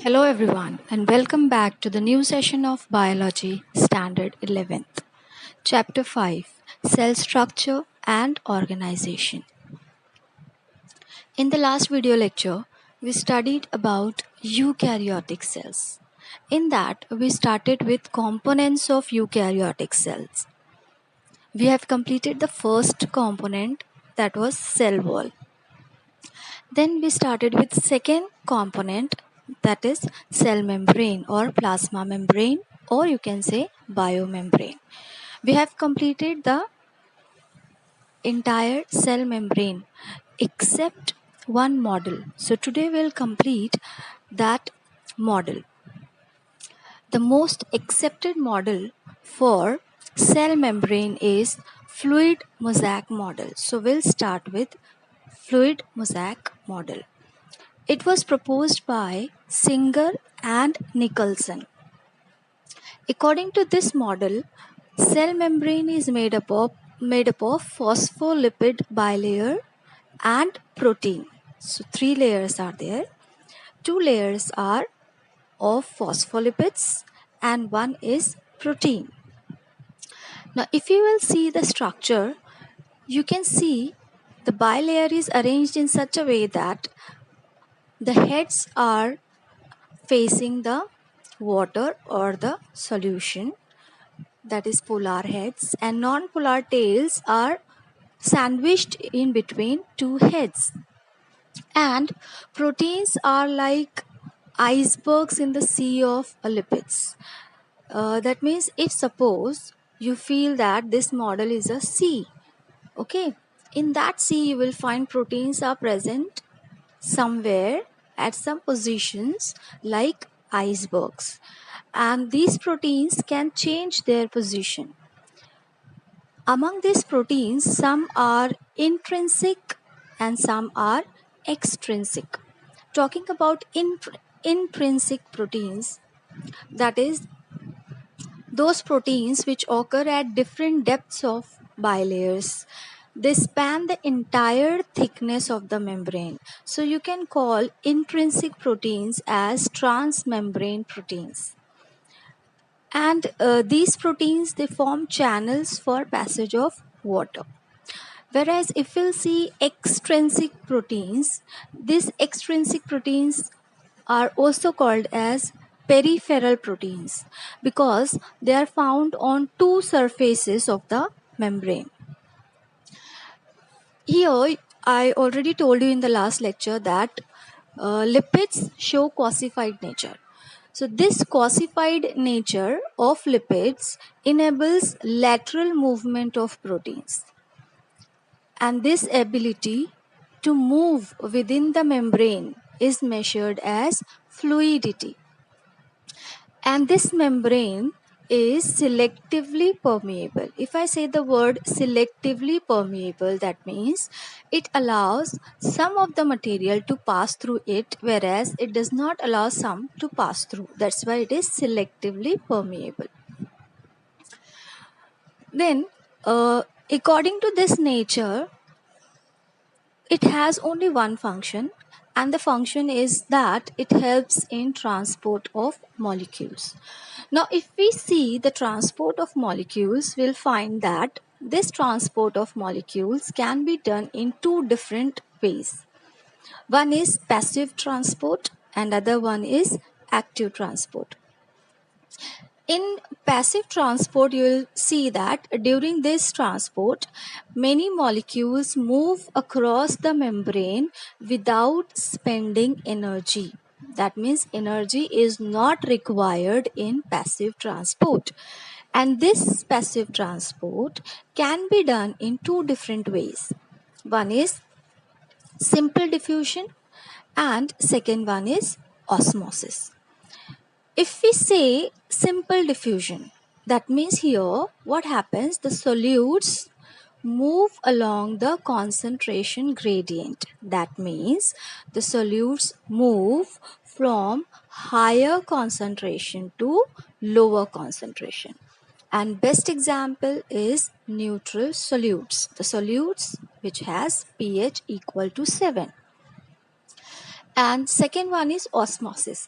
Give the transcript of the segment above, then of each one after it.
Hello, everyone, and welcome back to the new session of Biology Standard 11th, Chapter 5 Cell Structure and Organization. In the last video lecture, we studied about eukaryotic cells. In that, we started with components of eukaryotic cells. We have completed the first component, that was cell wall. Then we started with second component, that is cell membrane or plasma membrane, or you can say biomembrane. We have completed the entire cell membrane except one model. So today we'll complete that model. The most accepted model for cell membrane is fluid mosaic model. So we'll start with fluid mosaic model. It was proposed by Singer and Nicholson. According to this model, cell membrane is made up of phospholipid bilayer and protein. So three layers are there. Two layers are of phospholipids and one is protein. Now if you will see the structure, you can see the bilayer is arranged in such a way that the heads are facing the water or the solution, that is polar heads, and non-polar tails are sandwiched in between two heads. And proteins are like icebergs in the sea of lipids. That means if suppose you feel that this model is a sea, okay, in that sea you will find proteins are present somewhere at some positions like icebergs, and these proteins can change their position. Among these proteins, some are intrinsic and some are extrinsic. Talking about intrinsic proteins, that is those proteins which occur at different depths of bilayers. They span the entire thickness of the membrane. So you can call intrinsic proteins as transmembrane proteins. And these proteins, they form channels for passage of water. Whereas if we'll see extrinsic proteins, these extrinsic proteins are also called as peripheral proteins because they are found on two surfaces of the membrane. Here, I already told you in the last lecture that lipids show calcified nature. So this calcified nature of lipids enables lateral movement of proteins. And this ability to move within the membrane is measured as fluidity. And this membrane is selectively permeable. If I say the word selectively permeable, that means it allows some of the material to pass through it, whereas it does not allow some to pass through. That's why it is selectively permeable. Then, according to this nature, it has only one function, and the function is that it helps in transport of molecules. Now if we see the transport of molecules, we'll find that this transport of molecules can be done in two different ways. One is passive transport and other one is active transport. In passive transport, you will see that during this transport, many molecules move across the membrane without spending energy. That means energy is not required in passive transport. And this passive transport can be done in two different ways. One is simple diffusion and second one is osmosis. If we say simple diffusion, that means here what happens, the solutes move along the concentration gradient. That means the solutes move from higher concentration to lower concentration. And best example is neutral solutes, the solutes which has pH equal to 7. And second one is osmosis.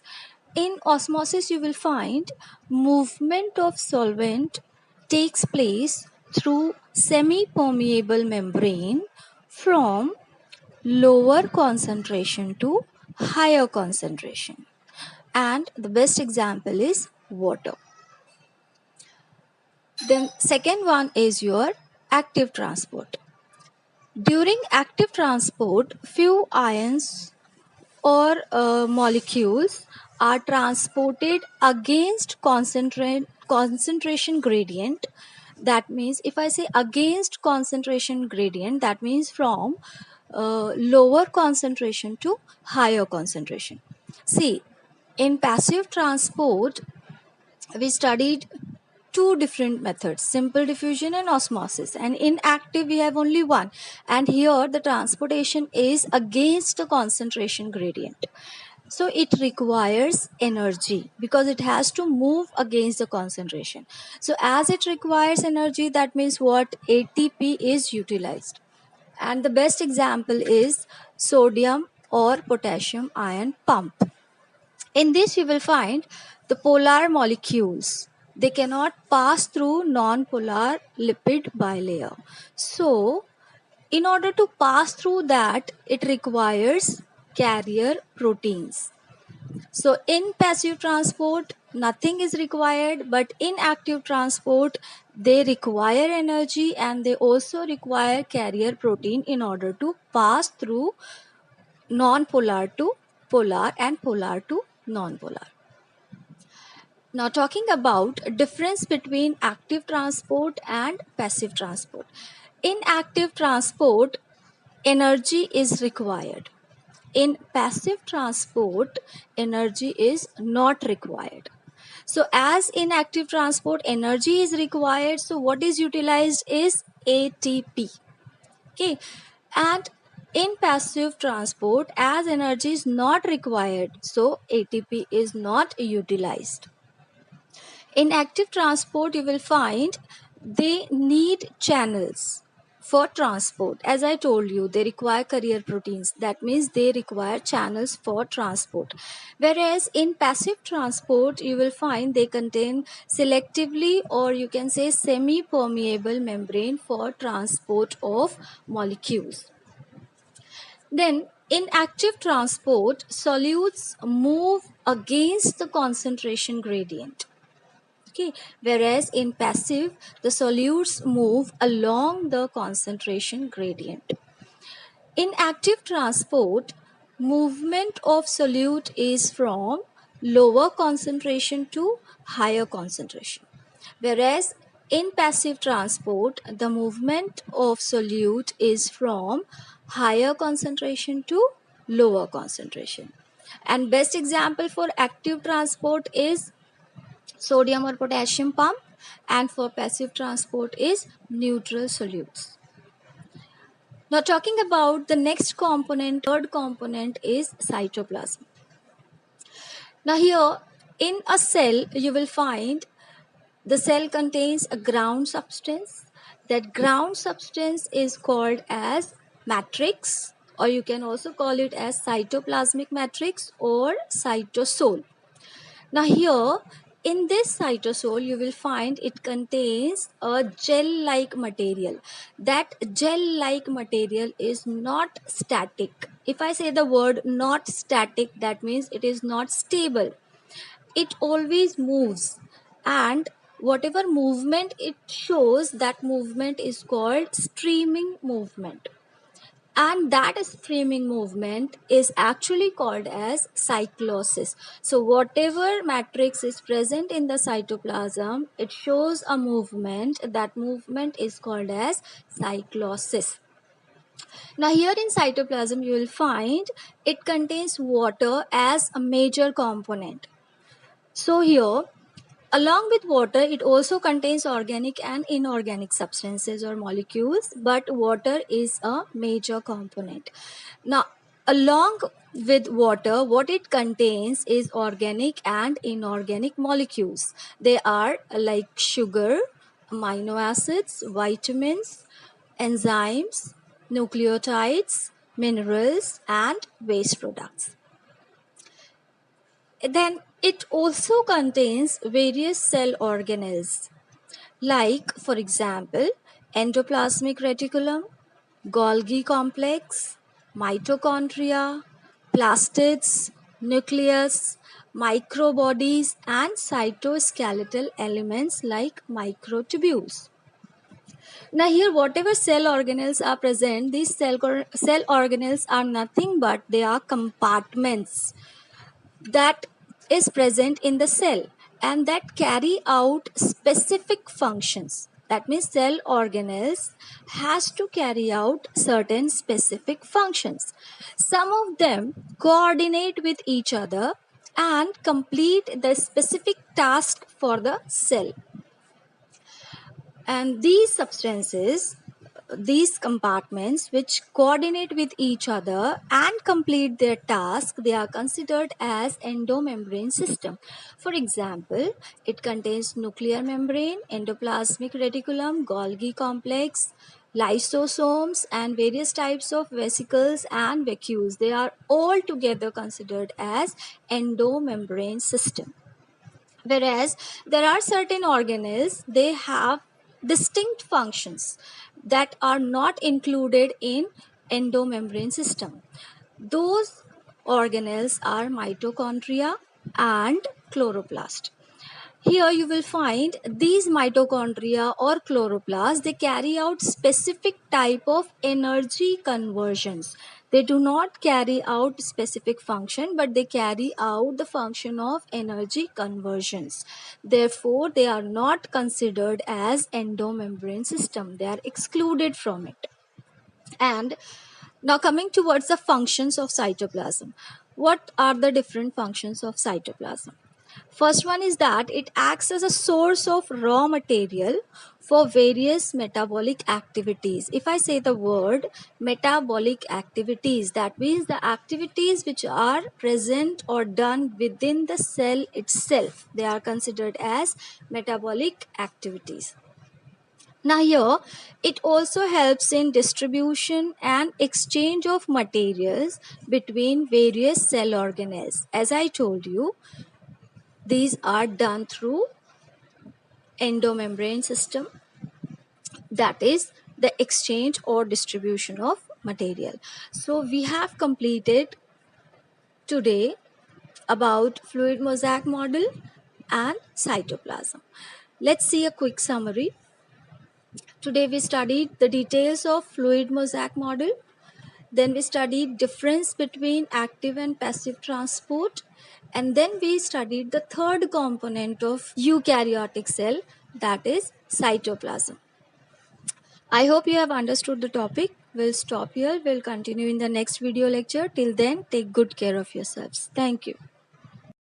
in osmosis you will find movement of solvent takes place through semi-permeable membrane from lower concentration to higher concentration, and the best example is water. Then second one is your active transport. During active transport, few ions or molecules are transported against concentration gradient. That means if I say against concentration gradient, that means from lower concentration to higher concentration. See, in passive transport we studied two different methods, simple diffusion and osmosis, and in active we have only one, and here the transportation is against the concentration gradient. So it requires energy because it has to move against the concentration. So as it requires energy, that means what? ATP is utilized. And the best example is sodium or potassium ion pump. In this you will find the polar molecules, they cannot pass through non-polar lipid bilayer. So in order to pass through that, it requires carrier proteins. So in passive transport nothing is required, but in active transport they require energy and they also require carrier protein in order to pass through non-polar to polar and polar to non-polar. Now talking about difference between active transport and passive transport. In active transport, energy is required. In passive transport, energy is not required. So as in active transport, energy is required. So what is utilized is ATP. Okay. And in passive transport, as energy is not required, so ATP is not utilized. In active transport, you will find they need channels for transport. As I told you, they require carrier proteins. That means they require channels for transport. Whereas in passive transport, you will find they contain selectively, or you can say semi-permeable membrane for transport of molecules. Then in active transport, solutes move against the concentration gradient. Okay, whereas in passive the solutes move along the concentration gradient. In active transport, movement of solute is from lower concentration to higher concentration, whereas in passive transport the movement of solute is from higher concentration to lower concentration. And best example for active transport is sodium or potassium pump, and for passive transport is neutral solutes. Now talking about the next component, third component is cytoplasm. Now here in a cell you will find the cell contains a ground substance. That ground substance is called as matrix, or you can also call it as cytoplasmic matrix or cytosol. Now here in this cytosol you will find it contains a gel-like material. That gel-like material is not static. If I say the word not static, that means it is not stable. It always moves, and whatever movement it shows, that movement is called streaming movement, and that streaming movement is actually called as cyclosis. So whatever matrix is present in the cytoplasm, it shows a movement. That movement is called as cyclosis. Now here in cytoplasm you will find it contains water as a major component. So here, along with water, it also contains organic and inorganic substances or molecules, but water is a major component. Now, along with water, what it contains is organic and inorganic molecules. They are like sugar, amino acids, vitamins, enzymes, nucleotides, minerals, and waste products. Then it also contains various cell organelles, like, for example, endoplasmic reticulum, Golgi complex, mitochondria, plastids, nucleus, microbodies, and cytoskeletal elements like microtubules. Now, here, whatever cell organelles are present, these cell organelles are nothing but they are compartments that is present in the cell and that carry out specific functions. That means cell organelles has to carry out certain specific functions. Some of them coordinate with each other and complete the specific task for the cell. And these substances, these compartments which coordinate with each other and complete their task, they are considered as endomembrane system. For example, it contains nuclear membrane, endoplasmic reticulum, Golgi complex, lysosomes, and various types of vesicles and vacuoles. They are all together considered as endomembrane system. Whereas there are certain organelles, they have distinct functions that are not included in endomembrane system. Those organelles are mitochondria and chloroplast. Here you will find these mitochondria or chloroplasts, they carry out specific type of energy conversions. They do not carry out specific function, but they carry out the function of energy conversions. Therefore, they are not considered as endomembrane system. They are excluded from it. And now coming towards the functions of cytoplasm. What are the different functions of cytoplasm? First one is that it acts as a source of raw material for various metabolic activities. If I say the word metabolic activities, that means the activities which are present or done within the cell itself, they are considered as metabolic activities. Now, here it also helps in distribution and exchange of materials between various cell organelles. As I told you, these are done through endomembrane system, that is the exchange or distribution of material. So we have completed today about fluid mosaic model and cytoplasm. Let's see a quick summary. Today we studied the details of fluid mosaic model. Then we studied difference between active and passive transport. And then we studied the third component of eukaryotic cell, that is cytoplasm. I hope you have understood the topic. We'll stop here. We'll continue in the next video lecture. Till then, take good care of yourselves. Thank you.